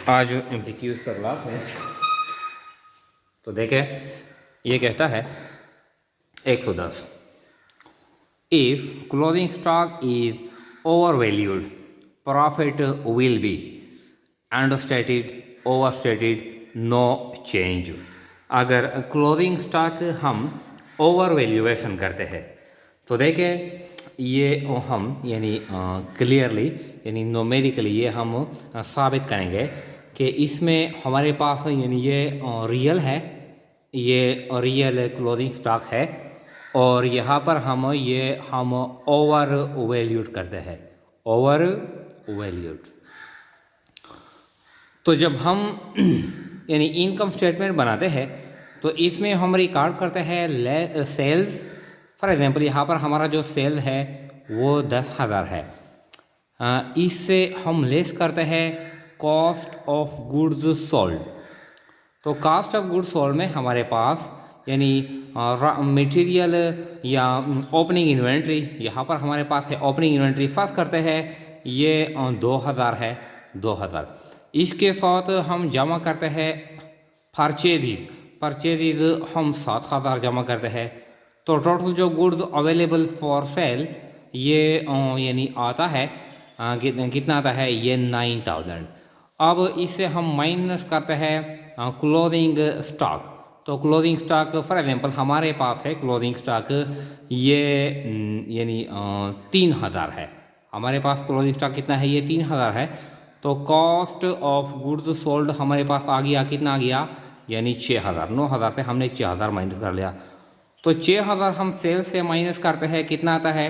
आज एमसीक्यूज़ का क्लास है। तो देखें, ये कहता है 110, if closing stock is over valued profit will be understated, overstated, no change. अगर क्लोजिंग स्टॉक हम ओवर वैल्यूएशन करते हैं तो देखें ये हम यानी क्लियरली यानी नोमेरिकली ये हम साबित करेंगे कि इसमें हमारे पास यानी ये रियल है, ये रियल क्लोजिंग स्टॉक है और यहाँ पर हम ओवर वैल्यूड करते हैं, ओवर वैल्यूड। तो जब हम यानी इनकम स्टेटमेंट बनाते हैं तो इसमें हम रिकॉर्ड करते हैं सेल्स। फॉर एग्जांपल यहाँ पर हमारा जो सेल है वो 10,000 है। इससे हम लेस करते हैं कॉस्ट ऑफ गुड्स सोल्ड। तो कॉस्ट ऑफ गुड्स सोल्ड में हमारे पास यानी मटेरियल या ओपनिंग इन्वेंट्री, यहाँ पर हमारे पास है ओपनिंग इन्वेंट्री। फर्स्ट करते हैं ये 2,000 है, 2,000। इसके साथ हम जमा करते हैं परचेजिज हम 7,000 जमा करते हैं। तो टोटल जो गुड्स अवेलेबल फॉर सेल ये यानी आता है कितना आता है, ये 9,000। अब इससे हम माइनस करते हैं क्लोजिंग स्टॉक। तो क्लोजिंग स्टॉक फॉर एग्जांपल हमारे पास है क्लोजिंग स्टॉक ये यानी 3,000 है। हमारे पास क्लोजिंग स्टॉक कितना है, ये 3,000 है। तो कॉस्ट ऑफ गुड्स सोल्ड हमारे पास आ गया, कितना आ गया, यानी 6,000। 9,000 से हमने 6,000 माइनस कर लिया। तो 6,000 हम सेल से माइनस करते हैं, कितना आता है,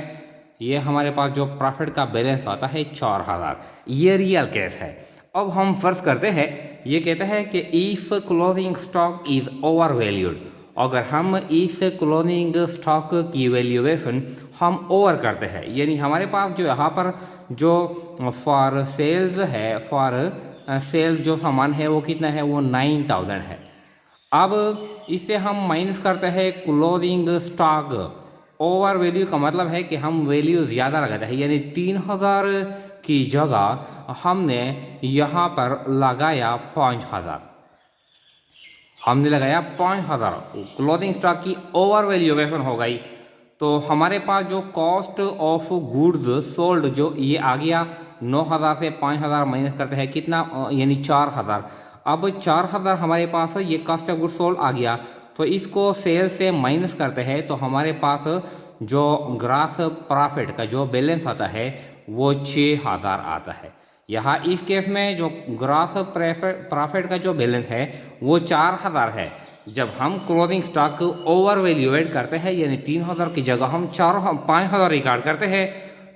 ये हमारे पास जो प्रॉफिट का बैलेंस आता है 4,000। ये रियल केस है। अब हम फर्ज करते हैं, ये कहता है कि if closing stock is over valued, अगर हम इस क्लोजिंग स्टॉक की वैल्यूएशन हम ओवर करते हैं, यानी हमारे पास जो यहाँ पर जो फॉर सेल्स है, फॉर सेल्स जो सामान है वो कितना है, वो 9,000 है। अब इससे हम माइनस करते हैं क्लोजिंग स्टॉक। ओवर वैल्यू का मतलब है कि हम वैल्यू ज़्यादा लगाते हैं, यानी 3,000 की जगह हमने यहाँ पर लगाया 5,000। हमने लगाया 5,000, क्लोजिंग स्टॉक की ओवर वैल्यूएशन हो गई। तो हमारे पास जो कॉस्ट ऑफ गुड्स सोल्ड जो ये आ गया 9,000 से 5,000 माइनस करते हैं, कितना, यानी 4,000। अब 4,000 हमारे पास ये कॉस्ट ऑफ गुड्स सोल्ड आ गया। तो इसको सेल से माइनस करते हैं तो हमारे पास जो ग्रास प्रॉफिट का जो बैलेंस आता है वो 6,000 आता है। यहाँ इस केस में जो ग्रास प्रॉफिट का जो बैलेंस है वो 4,000 है। जब हम क्लोजिंग स्टॉक ओवर वैल्यूएट करते हैं, यानी 3,000 की जगह हम 5,000 रिकॉर्ड करते हैं,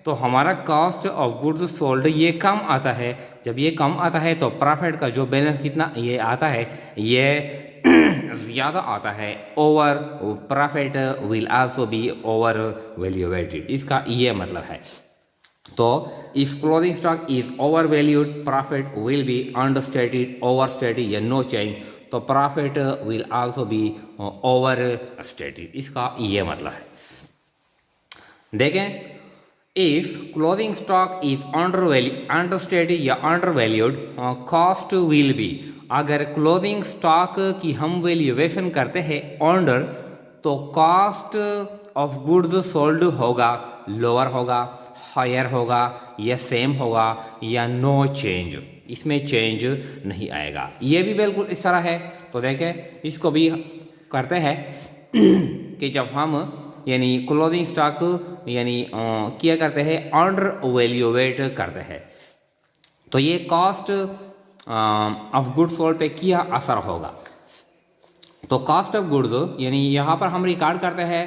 तो हमारा कॉस्ट ऑफ गुड्स सोल्ड ये कम आता है। जब ये कम आता है तो प्रॉफिट का जो बैलेंस कितना ये आता है, ये ज़्यादा आता है। Over profit will also be over valuated, इसका ये मतलब है। तो if closing stock is over valued profit will be understated, overstated या नो चेंज। तो profit will also be over stated, इसका ये मतलब है। देखें, if closing stock is understated या under valued cost will be, अगर क्लोजिंग स्टॉक की हम वैल्यूएशन करते हैं अंडर, तो कॉस्ट ऑफ गुड्स सोल्ड होगा लोअर होगा, हायर होगा या सेम होगा या नो चेंज, इसमें चेंज नहीं आएगा। ये भी बिल्कुल इस तरह है। तो देखें, इसको भी करते हैं कि जब हम यानी क्लोजिंग स्टॉक यानी क्या करते हैं, अंडर वैल्यूएट करते हैं, तो ये कॉस्ट ऑफ गुड्स सोल्ड पे क्या असर होगा। तो कॉस्ट ऑफ गुड्स यानी यहाँ पर हम रिकॉर्ड करते हैं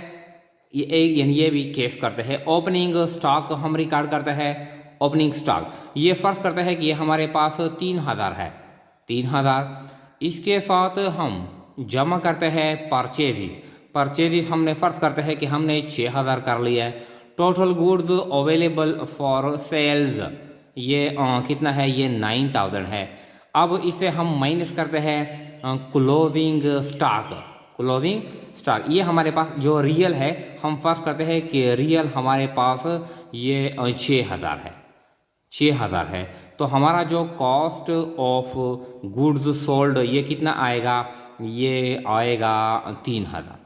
यानी ये भी केस करते हैं। ओपनिंग स्टॉक हम रिकॉर्ड करते हैं, ओपनिंग स्टॉक ये फर्स्ट करते हैं कि ये हमारे पास 3,000 है, 3,000। इसके साथ हम जमा करते हैं परचेजिज हमने फर्स्ट करते हैं कि हमने 6,000 कर लिया है। Total goods available for sales ये कितना है, ये 9,000 है। अब इसे हम माइनस करते हैं क्लोजिंग स्टॉक ये हमारे पास जो रियल है, हम फर्स्ट करते हैं कि रियल हमारे पास ये 6,000 है, 6,000 है। तो हमारा जो कॉस्ट ऑफ गुड्स सोल्ड ये कितना आएगा, ये आएगा 3000।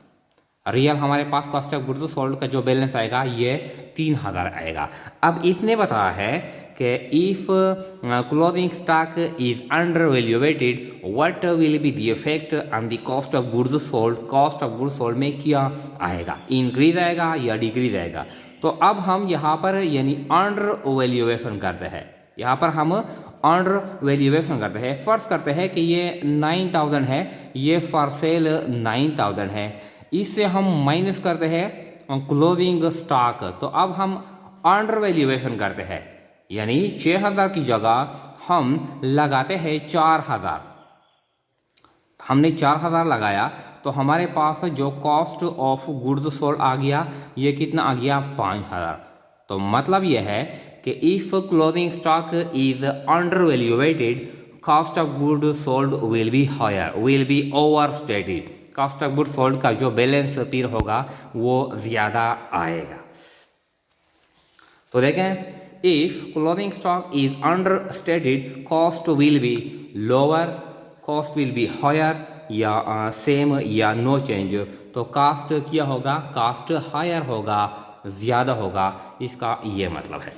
रियल हमारे पास कॉस्ट ऑफ गुड्स सोल्ड का जो बैलेंस आएगा ये 3000 आएगा। अब इसने बताया है कि if closing stock is under valuated what will be the effect on the cost of goods sold. Cost of goods sold में क्या आएगा, इंक्रीज आएगा या डिक्रीज आएगा। तो अब हम यहाँ पर यानी अंडर वैल्यूएशन करते हैं, यहाँ पर हम अंडर वैल्यूएशन करते हैं। फर्ज करते हैं कि ये 9000 है, ये फॉर सेल 9000 है, इससे हम माइनस करते हैं क्लोजिंग स्टॉक। तो अब हम अंडर वैल्यूएशन करते हैं, यानी 6000 की जगह हम लगाते हैं 4000। हमने 4000 लगाया तो हमारे पास जो कॉस्ट ऑफ गुड्स सोल्ड आ गया, ये कितना आ गया 5000। तो मतलब यह है कि if closing stock is under valuated cost of good sold will be higher, will be over stated. Cost of good sold का जो बैलेंस फिर होगा वो ज़्यादा आएगा। तो देखें, if closing stock is under stated cost will be lower, cost will be higher या सेम या नो चेंज। तो कॉस्ट क्या होगा, कॉस्ट हायर होगा, ज़्यादा होगा, इसका ये मतलब है।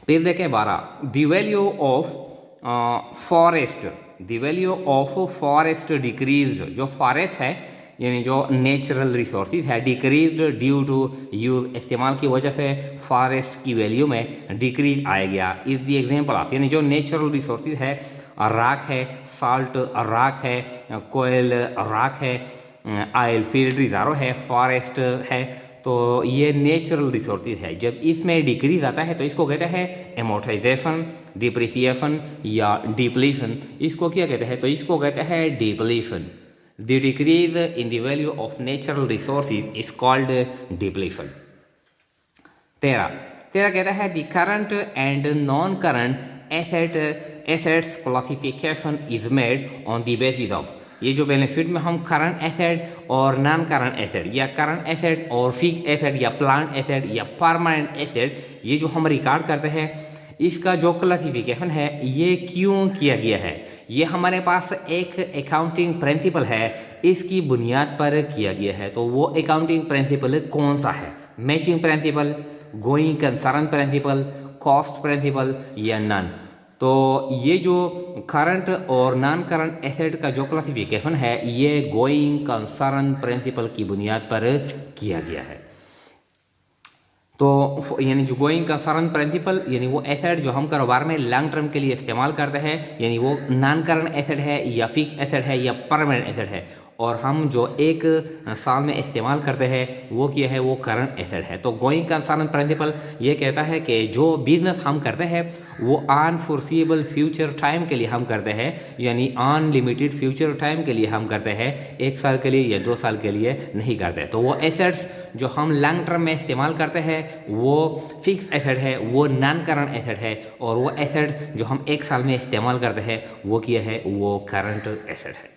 फिर देखें 12, the value of forest, the value of forest decrease. जो फॉरेस्ट है यानी जो नेचुरल रिसोर्सेज है, डिक्रीज ड्यू टू यूज, इस्तेमाल की वजह से फॉरेस्ट की वैल्यू में डिक्रीज आ गया। इज द एग्जांपल ऑफ, यानी जो नेचुरल रिसोर्सेज है, राख है, साल्ट राख है, कोयल राख है, ऑयल फील्ड रिजर्व है, फॉरेस्ट है, तो ये नेचुरल रिसोर्सेज है। जब इसमें डिक्रीज आता है तो इसको कहते हैं एमोर्टाइजेशन, डिप्रिसिएशन या डिप्लीशन। इसको क्या कहते हैं, तो इसको कहते हैं depletion. The decrease in the value of natural resources is called depletion. 13 कहता है the current and non current assets classification is made on the basis of. ये जो बेनिफिट में हम करंट एसेट और नॉन करंट एसेट या current asset और fix asset या प्लांट एसेट या परमानेंट एसेट, ये जो हम रिकॉर्ड करते हैं, इसका जो क्लासिफिकेशन है ये क्यों किया गया है, ये हमारे पास एक अकाउंटिंग प्रिंसिपल है, इसकी बुनियाद पर किया गया है। तो वो अकाउंटिंग प्रिंसिपल कौन सा है, matching principle, going concern principle, cost principle या नन। तो ये जो करंट और नॉन करंट एसेट का जो क्लासिफिकेशन है ये गोइंग कंसर्न प्रिंसिपल की बुनियाद पर किया गया है। तो यानी जो गोइंग कंसर्न प्रिंसिपल यानी वो एसेट जो हम कारोबार में लॉन्ग टर्म के लिए इस्तेमाल करते हैं, यानी वो नॉन करंट एसेट है या फिक्स एसेट है या परमानेंट एसेट है, और हम जो एक साल में इस्तेमाल करते हैं वो क्या है, वो करंट एसेट है। तो गोइंग कंसर्न प्रिंसिपल ये कहता है कि जो बिजनेस हम करते हैं वो अनफोर्सिएबल फ्यूचर टाइम के लिए हम करते हैं, यानी अनलिमिटेड फ्यूचर टाइम के लिए हम करते हैं, 1 साल के लिए या 2 साल के लिए नहीं करते। तो वो एसेट्स जो हम लॉन्ग टर्म में इस्तेमाल करते हैं वो फिक्स एसेट है, वो नॉन करंट एसेट है, और वो एसेट जो हम 1 साल में इस्तेमाल करते हैं वो क्या है, वो करंट एसेट है।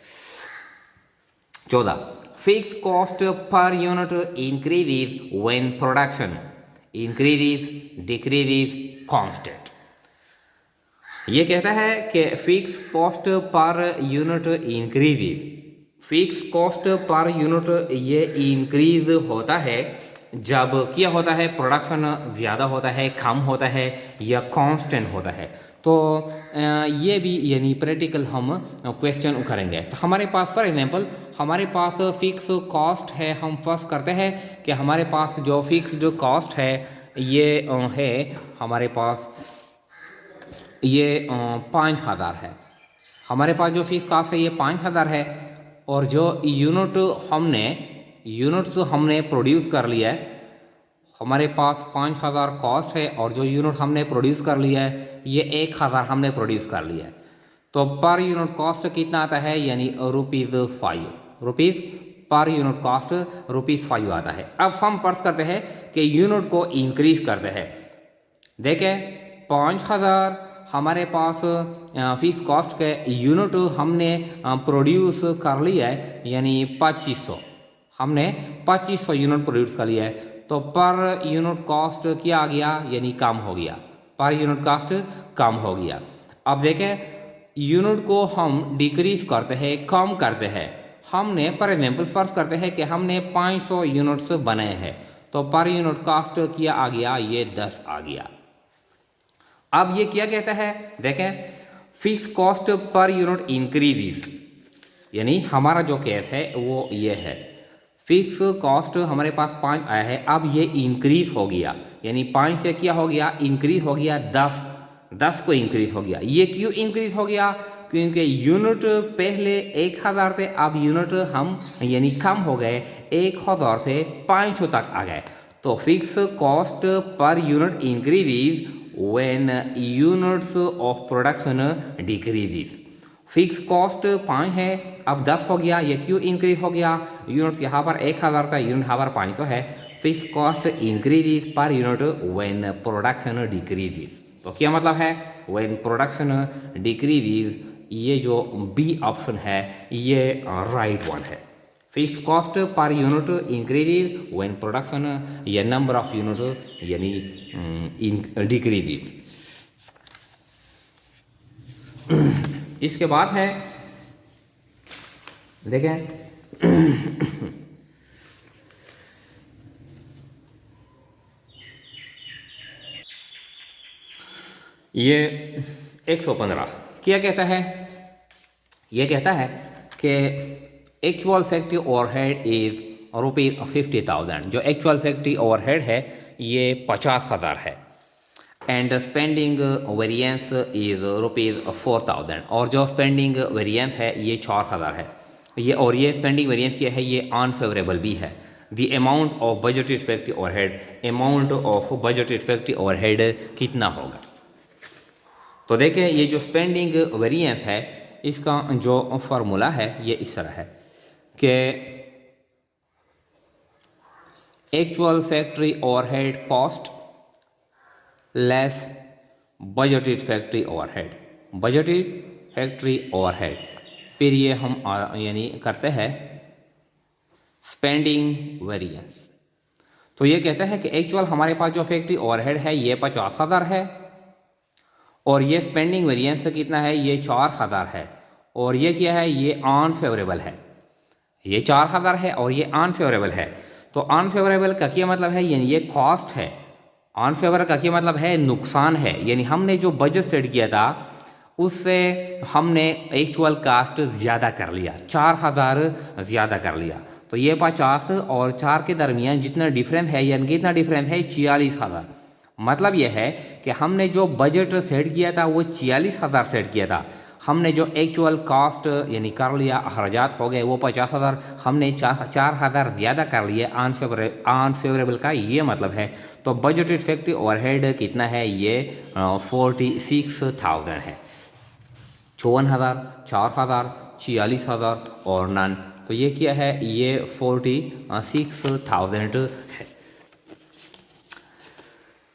14 fix cost per unit increases when production increases decreases constant. ये कहता है कि fix cost per unit increases, fix cost per unit ये इंक्रीज होता है जब क्या होता है, प्रोडक्शन ज़्यादा होता है, कम होता है या कांस्टेंट होता है। तो ये भी यानी प्रैक्टिकल हम क्वेश्चन करेंगे। तो हमारे पास फॉर एग्जांपल हमारे पास फिक्स कॉस्ट है, हम फर्स्ट करते हैं कि हमारे पास जो फिक्स्ड कॉस्ट है ये है हमारे पास ये 5000 है। हमारे पास जो फिक्स कॉस्ट है ये 5000 है, और जो यूनिट्स हमने प्रोड्यूस कर लिया है, हमारे पास 5000 कॉस्ट है और जो यूनिट हमने प्रोड्यूस कर लिया है ये 1000 हमने प्रोड्यूस कर लिया है। तो पर यूनिट कॉस्ट कितना आता है, यानी ₹5 पर यूनिट कॉस्ट ₹5 आता है। अब हम फर्ज करते हैं कि यूनिट को इंक्रीज करते हैं। देखें 5000 हमारे पास फिक्स कॉस्ट के यूनिट हमने प्रोड्यूस कर लिया है, यानी 2500 हमने 2500 यूनिट प्रोड्यूस कर लिया है। तो पर यूनिट कॉस्ट क्या आ गया, यानी कम हो गया, पर यूनिट कास्ट कम हो गया। अब देखें यूनिट को हम डिक्रीज करते हैं, कम करते हैं। हमने फॉर एग्जाम्पल फर्ज करते हैं कि हमने 500 यूनिट्स बनाए हैं, तो पर यूनिट कास्ट क्या आ गया, ये 10 आ गया। अब ये क्या कहता है, देखें fix cost per unit increases, यानी हमारा जो केस है वो ये है, फिक्स कॉस्ट हमारे पास 5 आया है, अब ये इंक्रीज हो गया, यानी 5 से क्या हो गया, इंक्रीज हो गया 10 को इंक्रीज हो गया। ये क्यों इंक्रीज हो गया, क्योंकि यूनिट पहले 1000 थे, अब यूनिट हम यानी कम हो गए, 1000 से 500 तक आ गए। तो fix cost per unit increase when units of production decreases. Fix cost 5 है, अब 10 हो गया, ये क्यों इंक्रीज हो गया, यूनिट्स यहाँ पर 1000 था, यूनिट यहाँ पर 500 है। Fix cost increases per unit when production decreases. तो क्या मतलब है, व्हेन प्रोडक्शन डिक्रीजेस, ये जो बी ऑप्शन है ये राइट वन है। Fix cost per unit increases when production या नंबर ऑफ यूनिट यानी डिक्रीजेस। इसके बाद है देखें ये 115 क्या कहता है, ये कहता है कि एक्चुअल फैक्ट्री ओवरहेड इज ₹50,000। जो एक्चुअल फैक्ट्री ओवरहेड है ये 50,000 है, एंड स्पेंडिंग वेरिएंस इज ₹4,000, और जो स्पेंडिंग वेरिएंस है ये 4,000 है। ये और ये स्पेंडिंग वेरिएंस क्या है, ये अनफेवरेबल भी है। The amount of budgeted factory overhead, amount of budgeted factory overhead कितना होगा। तो देखें ये जो स्पेंडिंग वेरिएंस है इसका जो फॉर्मूला है ये इस तरह है कि actual factory overhead cost less budgeted factory overhead, budgeted factory overhead, फिर ये हम यानी करते हैं स्पेंडिंग वेरिएंस। तो ये कहता है कि एक्चुअल हमारे पास जो फैक्ट्री ओवरहेड है ये 50,000 है, और ये स्पेंडिंग वेरिएंस कितना है, ये 4,000 है, और ये क्या है, ये अनफेवरेबल है। ये 4,000 है और ये अनफेवरेबल है। तो अनफेवरेबल का क्या मतलब है, यानी ये कॉस्ट है। अनफेवरेबल का क्या मतलब है, नुकसान है, यानी हमने जो बजट सेट किया था उससे हमने एक्चुअल कास्ट ज़्यादा कर लिया, 4,000 ज़्यादा कर लिया। तो ये 50 और 4 के दरमियान जितना डिफरेंस है, यानी कितना डिफरेंस है, 46,000। मतलब यह है कि हमने जो बजट सेट किया था वो 46,000 सेट किया था, हमने जो एक्चुअल कॉस्ट यानी कर लिया, अखराजात हो गए वो 50,000, हमने 4,000 ज़्यादा कर लिए अनफेवरेबल का ये मतलब है। तो बजटेड फैक्ट्री ओवरहेड कितना है, ये 46,000 है। 54,000, 4,000, 46,000 और नन, तो ये क्या है, ये 46,000 है।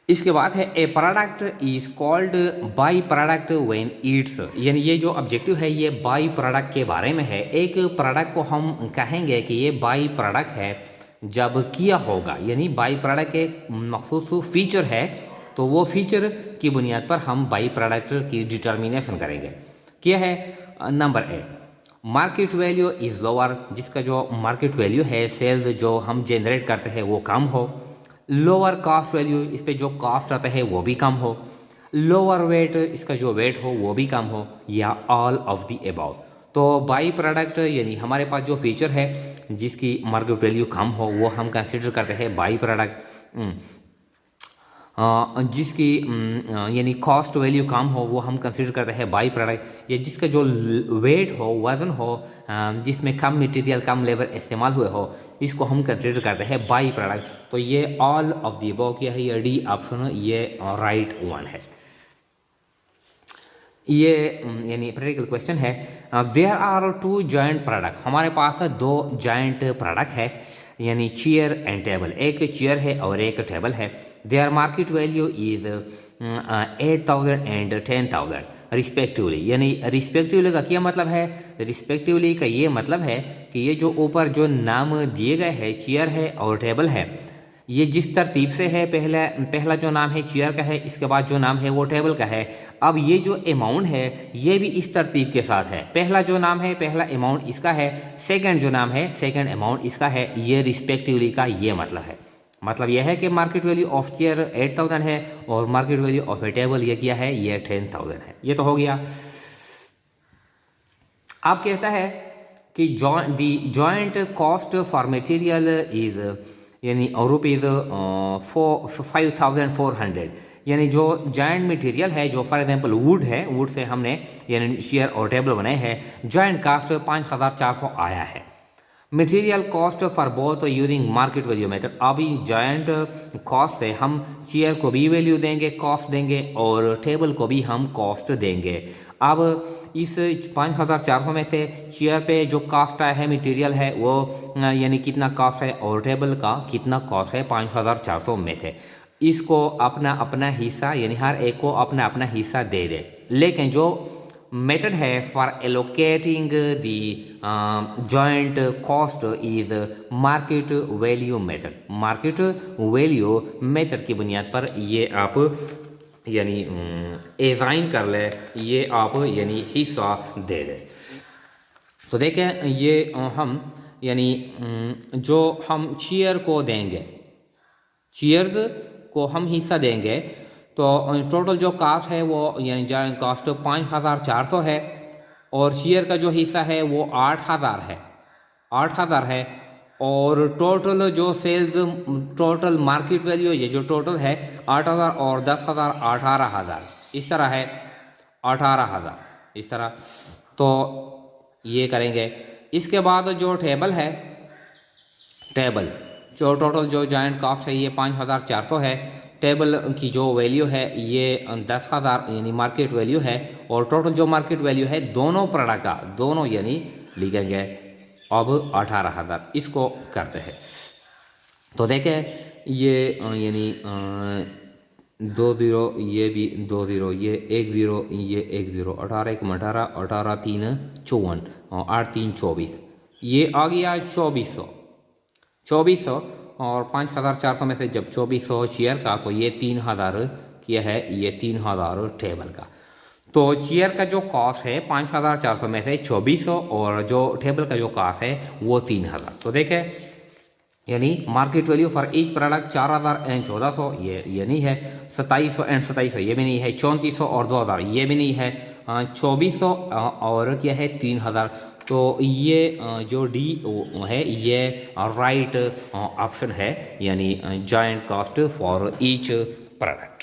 इसके बाद है a product is called by product when it's, यानी ये जो ऑब्जेक्टिव है ये बाई प्रोडक्ट के बारे में है। एक प्रोडक्ट को हम कहेंगे कि ये बाई प्रोडक्ट है जब किया होगा, यानी बाई प्रोडक्ट एक मखसूस फीचर है, तो वो फीचर की बुनियाद पर हम बाई प्रोडक्ट की डिटर्मिनेशन करेंगे। क्या है, number A market value is lower, जिसका जो मार्केट वैल्यू है सेल्स जो हम जनरेट करते हैं वो कम हो। लोअर कॉस्ट वैल्यू, इस पे जो कॉस्ट आता है वो भी कम हो। लोअर वेट, इसका जो वेट हो वो भी कम हो, या ऑल ऑफ द अबाउ। तो बाई प्रोडक्ट यानी हमारे पास जो फीचर है जिसकी मार्केट वैल्यू कम हो वो हम कंसिडर करते हैं बाई प्रोडक्ट। जिसकी यानी कॉस्ट वैल्यू कम हो वो हम कंसिडर करते हैं बाई प्रोडक्ट, या जिसका जो वेट हो, वज़न हो, जिसमें कम मटेरियल कम लेबर इस्तेमाल हुए हो, इसको हम कंसिडर करते हैं बाई प्रोडक्ट। तो ये ऑल ऑफ द अबव क्या है, ये डी ऑप्शन ये राइट वन है। ये यानी प्रैक्टिकल क्वेश्चन है, देयर आर 2 जॉइंट प्रोडक्ट, हमारे पास 2 जॉइंट प्रोडक्ट है, यानी चेयर एंड टेबल, एक चेयर है और एक टेबल है। Their market value is 8,000 and 10,000 respectively, यानी रिस्पेक्टिवली का क्या मतलब है, रिस्पेक्टिवली का ये मतलब है कि ये जो ऊपर जो नाम दिए गए हैं चेयर है और टेबल है, ये जिस तरतीब से है, पहला जो नाम है चेयर का है, इसके बाद जो नाम है वो टेबल का है। अब ये जो अमाउंट है ये भी इस तरतीब के साथ है। पहला जो नाम है, पहला अमाउंट इसका है, सेकंड जो नाम है, सेकंड अमाउंट इसका है। ये रिस्पेक्टिवली का ये मतलब है। मतलब यह है कि मार्केट वैल्यू ऑफ चेयर 8000 है और market value of A table ये क्या है, ये 10000 है। ये तो हो गया। अब कहता है कि joint cost for material is यानी रुपीज़ 5400, यानी जो जॉइंट मटेरियल है, जो फॉर एग्जांपल वुड है, वुड से हमने यानी चेयर और टेबल बनाए हैं, जॉइंट कॉस्ट 5400 आया है। Material cost for both using market value method. अभी जॉइंट कॉस्ट से हम चेयर को भी वैल्यू देंगे, कॉस्ट देंगे, और टेबल को भी हम कॉस्ट देंगे। अब इस 5400 में से चेयर पे जो कॉस्ट आया है मटेरियल है वो यानी कितना कॉस्ट है, और टेबल का कितना कॉस्ट है 5400 में से। इसको अपना अपना हिस्सा यानी हर एक को अपना अपना हिस्सा दे दे। लेकिन जो मेथड है for allocating the joint cost is market value method. Market value method की बुनियाद पर ये आप यानी एजाइन कर ले, ये आप यानी हिस्सा दे दे। तो देखें ये हम यानी जो हम चेयर को देंगे, चेयर्स को हम हिस्सा देंगे, तो टोटल जो कास्ट है वो यानी जॉइंट कास्ट 5400 है, और चेयर का जो हिस्सा है वो 8000 है, और टोटल जो सेल्स, टोटल मार्केट वैल्यू ये जो टोटल है 8000 और 10000 18000 इस तरह है, 18000 इस तरह। तो ये करेंगे। इसके बाद जो टेबल है, टेबल जो टोटल जो जॉइंट कॉस्ट है ये 5400 है। टेबल की जो वैल्यू है ये 10000 यानी मार्केट वैल्यू है, और टोटल जो मार्केट वैल्यू है दोनों प्रोडक्ट का, दोनों यानी लिखेंगे अब 18000। इसको करते हैं। तो देखें ये यानी 20 ये भी 20 ये 10 ये 10 18 1 18 18 3 54 और 8 3 24 ये आ गया 2400 और 5400 में से जब 2400 चेयर का, तो ये 3000 किया है, ये 3000 टेबल का। तो चेयर का जो कॉस्ट है 5400 में से 2400 और जो टेबल का जो कॉस्ट है वो 3000। तो देखें यानी market value for each product 4000 and 1400 ये नहीं है, 2700 एंड 2700 ये भी नहीं है, 3400 और 2000 ये भी नहीं है, 2400 और क्या है 3000। तो ये जो डी है ये राइट ऑप्शन है, यानी joint cost for each product.